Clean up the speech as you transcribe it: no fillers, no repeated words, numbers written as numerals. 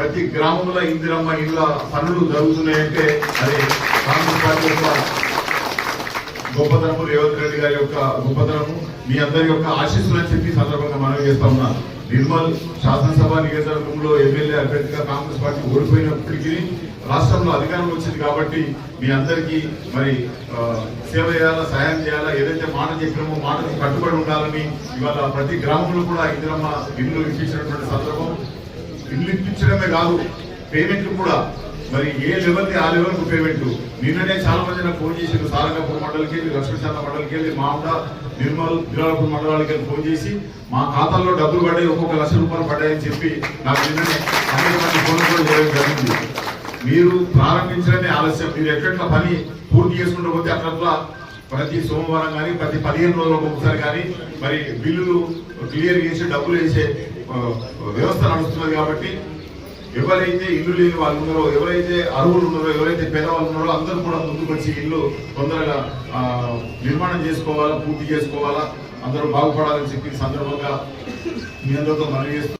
ప్రతి గ్రామంలో ఇందిరమ్మ ఇళ్ళ పనులు జరుగుతున్నాయంటే అది కాంగ్రెస్ పార్టీ యొక్క గొప్పతనము, రేవంత్ రెడ్డి గారి యొక్క గొప్పతనము, మీ అందరి యొక్క ఆశీస్సులు అని చెప్పి సందర్భంగా మనవి చేస్తా ఉన్నా. నిర్మల్ శాసనసభ నియోజకవర్గంలో ఎమ్మెల్యే అభ్యర్థిగా కాంగ్రెస్ పార్టీ ఓడిపోయినప్పటికీ రాష్ట్రంలో అధికారం వచ్చింది కాబట్టి మీ అందరికీ మరి సేవ చేయాలా, సహాయం చేయాలా, ఏదైతే మాట చెప్పినామో మాటకు కట్టుబడి ఉండాలని ఇవాళ ప్రతి గ్రామంలో కూడా ఇందిరమ్మ ఇల్లు ఇప్పించినటువంటి సందర్భం. ఇల్లు ఇప్పించడమే కాదు, పేమెంట్లు కూడా మరి ఏ లెవెల్కి ఆ లెవెల్కు పేమెంట్. నిన్ననే చాలా మంది నాకు ఫోన్ చేసి సారంగపూర్ మండలికి వెళ్ళి, లక్ష్మీశాంత మండలికి వెళ్ళి, మామూడ నిర్మల్ గిరాలపూర్ మండలాలకి వెళ్ళి ఫోన్ చేసి మా ఖాతాల్లో డబ్బులు పడ్డాయి, ఒక్కొక్క ₹1,00,000 పడ్డాయని చెప్పి నాకు నిన్ననే అనేక మంది ఫోన్ కూడా చేయడం జరిగింది. మీరు ప్రారంభించడమే ఆలస్యం. మీరు ఎట్లా పని పూర్తి చేసుకుంటూ పోతే అట్లా ప్రతి సోమవారం కానీ ప్రతి 15 రోజులకు ఒకసారి కానీ మరి బిల్లులు క్లియర్ చేసి డబ్బులు వేసే వ్యవస్థ నడుస్తున్నది. కాబట్టి ఎవరైతే ఇల్లు లేని వాళ్ళు ఉన్నారో, ఎవరైతే అర్హులు ఉన్నారో, ఎవరైతే పేదవాళ్ళు ఉన్నారో అందరూ కూడా ముందుకు వచ్చి ఇల్లు తొందరగా నిర్మాణం చేసుకోవాలా, పూర్తి చేసుకోవాలా, అందరూ బాగుపడాలని చెప్పి సందర్భంగా మీ అందరితో మనవి చేస్తూ